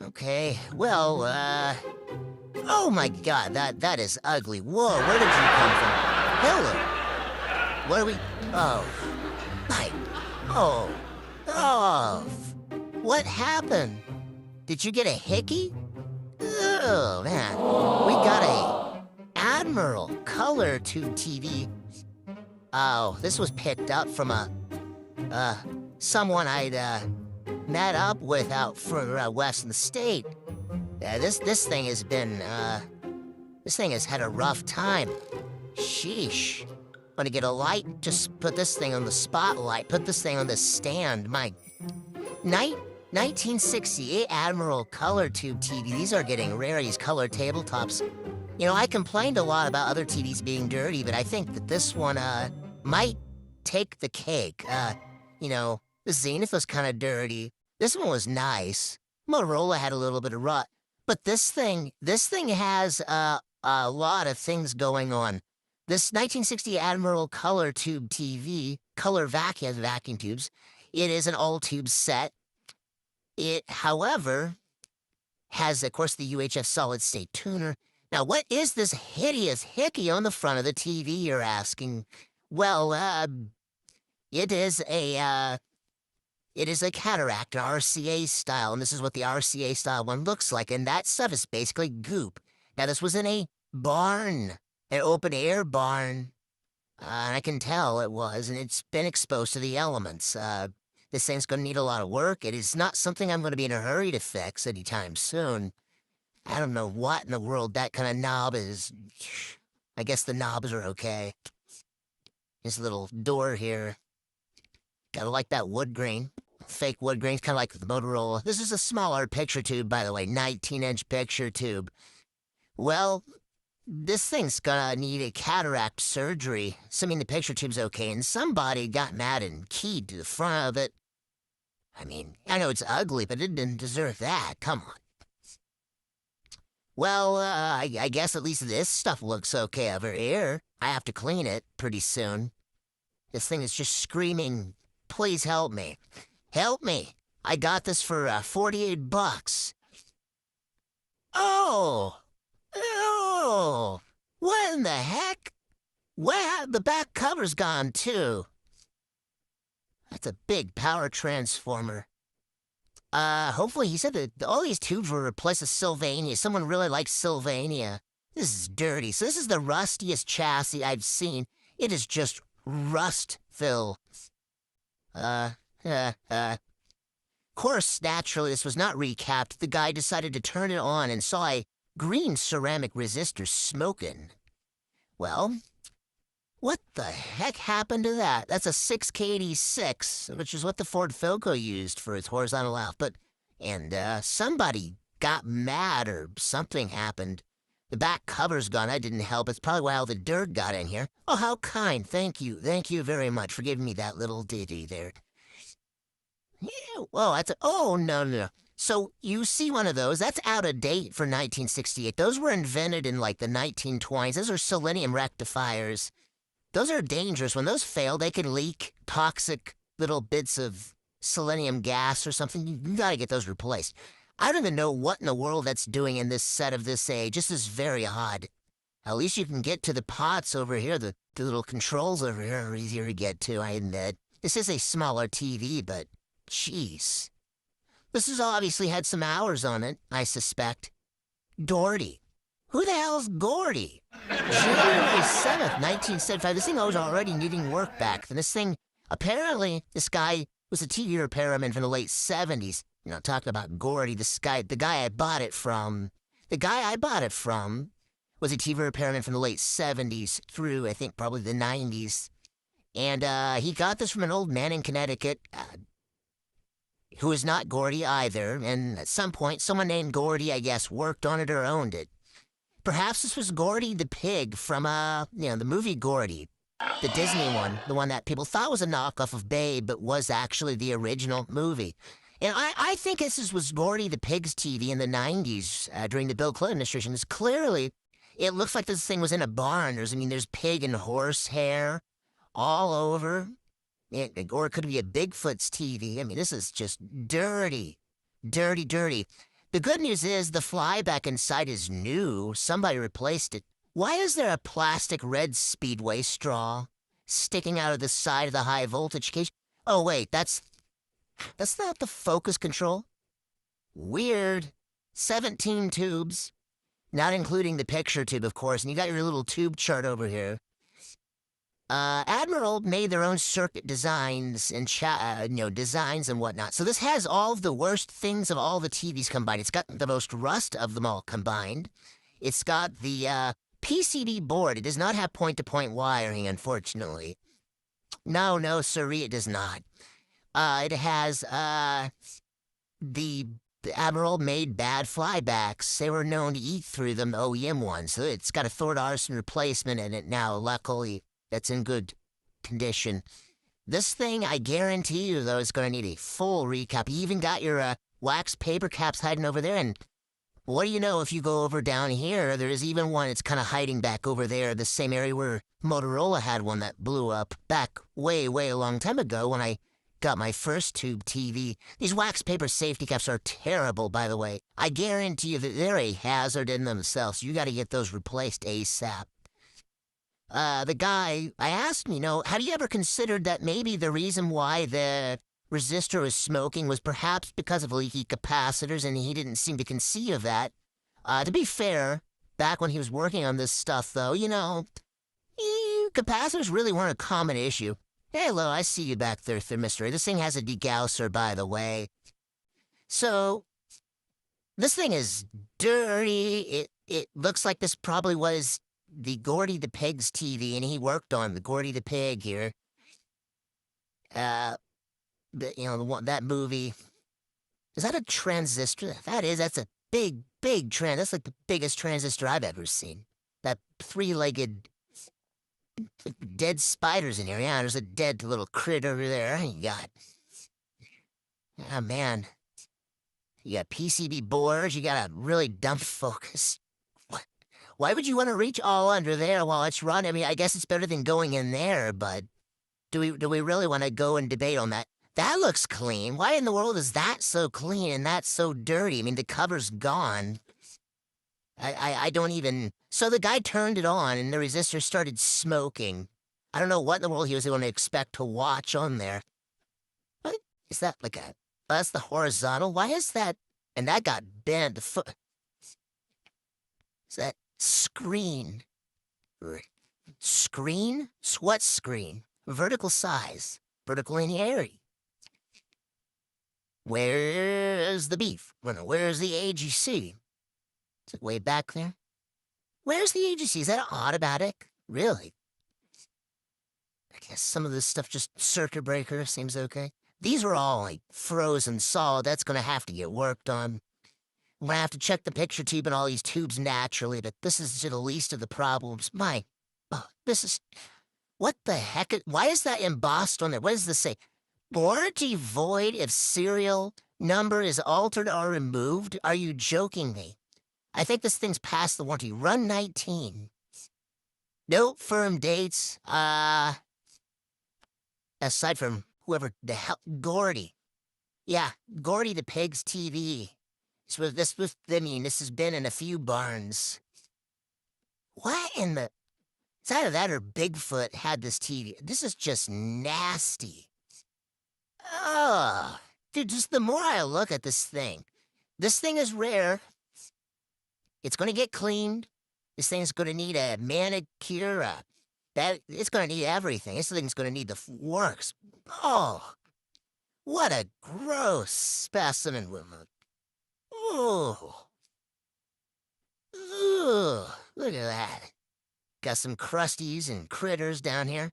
Okay, well, oh my god, that is ugly. Whoa, where did you come from? Hello. What are we... Oh. My... Oh. Oh. What happened? Did you get a hickey? Oh, man. We got a Admiral Color Tube TV. Oh, this was picked up from someone I'd, met up with out for, west of the state. This thing has been, this thing has had a rough time. Sheesh. Want to get a light? Just put this thing on the spotlight. Put this thing on the stand. My... 1968 Admiral Color Tube TV. These are getting rare, these color tabletops. You know, I complained a lot about other TVs being dirty, but I think that this one, might take the cake. You know, the Zenith was kind of dirty. This one was nice. Motorola had a little bit of rut. But this thing has, a lot of things going on. This 1960 Admiral Color Tube TV, Color vacuum tubes, it is an all-tube set. It, however, has, of course, the UHF solid-state tuner. Now, what is this hideous hickey on the front of the TV, you're asking? Well, it is a cataract, an RCA style, and this is what the RCA style one looks like, and that stuff is basically goop. Now, this was in a barn, an open-air barn, and I can tell it was, and it's been exposed to the elements. This thing's gonna need a lot of work. It is not something I'm gonna be in a hurry to fix anytime soon. I don't know what in the world that kind of knob is. I guess the knobs are okay. This little door here. Gotta like that wood grain. Fake wood grain, kind of like the Motorola. This is a smaller picture tube, by the way, 19-inch picture tube. Well, this thing's gonna need a cataract surgery, assuming the picture tube's okay, and somebody got mad and keyed to the front of it. I mean, I know it's ugly, but it didn't deserve that. Come on. Well, I guess at least this stuff looks okay over here. I have to clean it pretty soon. This thing is just screaming, please help me. Help me. I got this for, 48 bucks. Oh! Oh! What in the heck? Well, the back cover's gone, too. That's a big power transformer. Hopefully he said that all these tubes were replaced with Sylvania. Someone really likes Sylvania. This is dirty. So this is the rustiest chassis I've seen. It is just rust-filled. Of course, naturally, this was not recapped. The guy decided to turn it on and saw a green ceramic resistor smoking. Well, what the heck happened to that? That's a 6K86, which is what the Ford Foco used for its horizontal output. And, somebody got mad or something happened. The back cover's gone. That didn't help. It's probably why all the dirt got in here. Oh, how kind. Thank you. Thank you very much for giving me that little ditty there. Yeah, well, that's a... Oh, no. So, you see one of those, that's out of date for 1968. Those were invented in, like, the 1920s. Those are selenium rectifiers. Those are dangerous. When those fail, they can leak toxic little bits of selenium gas or something. You gotta get those replaced. I don't even know what in the world that's doing in this set of this age. This is very odd. At least you can get to the pots over here. The little controls over here are easier to get to, I admit. This is a smaller TV, but jeez. This has obviously had some hours on it, I suspect. Gordy. Who the hell's Gordy? January 7th, 1975. This thing was already needing work back then. This thing, apparently, this guy was a TV repairman from the late 70s. You know, talking about Gordy, the guy I bought it from was a TV repairman from the late 70s through, I think, probably the 90s. And, he got this from an old man in Connecticut, who is not Gordy either. And at some point, someone named Gordy, I guess, worked on it or owned it. Perhaps this was Gordy the pig from, the movie Gordy. The Disney one, the one that people thought was a knockoff of Babe, but was actually the original movie. And I think this was Gordy the pig's TV in the 90s, during the Bill Clinton administration. It's clearly, it looks like this thing was in a barn. There's pig and horse hair all over. Or it could be a Bigfoot's TV. I mean, this is just dirty. Dirty, dirty. The good news is the flyback inside is new. Somebody replaced it. Why is there a plastic red Speedway straw sticking out of the side of the high voltage cage? Oh, wait, that's not the focus control. Weird. 17 tubes, not including the picture tube, of course, and you got your little tube chart over here. Admiral made their own circuit designs and designs and whatnot. So this has all of the worst things of all the TVs combined. It's got the most rust of them all combined. It's got the PCB board. It does not have point-to-point wiring, unfortunately. No, sirree, it does not. It has the Admiral made bad flybacks. They were known to eat through them, the OEM ones. So it's got a Thord Arson replacement in it now, luckily. That's in good condition. This thing, I guarantee you, though, is going to need a full recap. You even got your wax paper caps hiding over there, and what do you know, if you go over down here, there is even one that's kind of hiding back over there, the same area where Motorola had one that blew up back way a long time ago when I got my first tube TV. These wax paper safety caps are terrible, by the way. I guarantee you that they're a hazard in themselves. You got to get those replaced ASAP. The guy, I asked him, have you ever considered that maybe the reason why the resistor was smoking was perhaps because of leaky capacitors, and he didn't seem to conceive of that. To be fair, back when he was working on this stuff, though, capacitors really weren't a common issue. Hello, I see you back there, thermistor. This thing has a degausser, by the way. So, this thing is dirty. It looks like this probably was the Gordy the Pig's TV, and he worked on the Gordy the Pig here. That movie. Is that a transistor? That's a big that's like the biggest transistor I've ever seen. That three-legged dead spiders in here. Yeah, there's a dead little crit over there. You got, oh man. You got PCB boards, you got a really dumb focus. Why would you want to reach all under there while it's running? I mean, I guess it's better than going in there, but do we really want to go and debate on that? That looks clean. Why in the world is that so clean and that's so dirty? I mean, the cover's gone. I don't even... So the guy turned it on and the resistor started smoking. I don't know what in the world he was going to expect to watch on there. What? Is that like a... That's the horizontal? Why is that... And that got bent. Is that screen? Screen? What screen? Vertical size. Vertical linearity. Where's the beef? Where's the AGC? Is it way back there? Where's the AGC? Is that an automatic? Really? I guess some of this stuff just circuit breaker seems okay. These are all like frozen solid. That's going to have to get worked on. I'm going to have to check the picture tube and all these tubes naturally, but this is the least of the problems. This is... What the heck? Why is that embossed on there? What does this say? Warranty void if serial number is altered or removed? Are you joking me? I think this thing's past the warranty. Run 19. No firm dates. Aside from whoever the hell... Gordy. Yeah, Gordy the Pig's TV. This has been in a few barns. What in the... It's either that or Bigfoot had this TV. This is just nasty. Ugh. Dude, just the more I look at this thing is rare. It's going to get cleaned. This thing's going to need a manicure. It's going to need everything. This thing's going to need the works. Oh, what a gross specimen, woman. Oh. Ugh. Look at that. Got some crusties and critters down here. At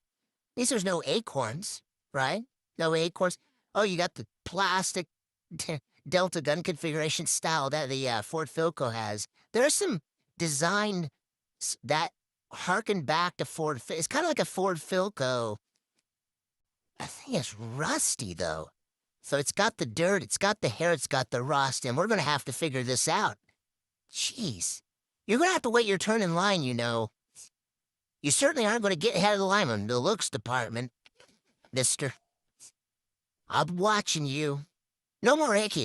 least there's no acorns, right? No acorns. Oh, you got the plastic Delta gun configuration style that the Ford Philco has. There's some design that harken back to Ford. It's kind of like a Ford Philco. I think it's rusty, though. So it's got the dirt, it's got the hair, it's got the rust, and we're going to have to figure this out. Jeez. You're going to have to wait your turn in line, You certainly aren't going to get ahead of the line in the looks department, mister. I'm watching you. No more icky.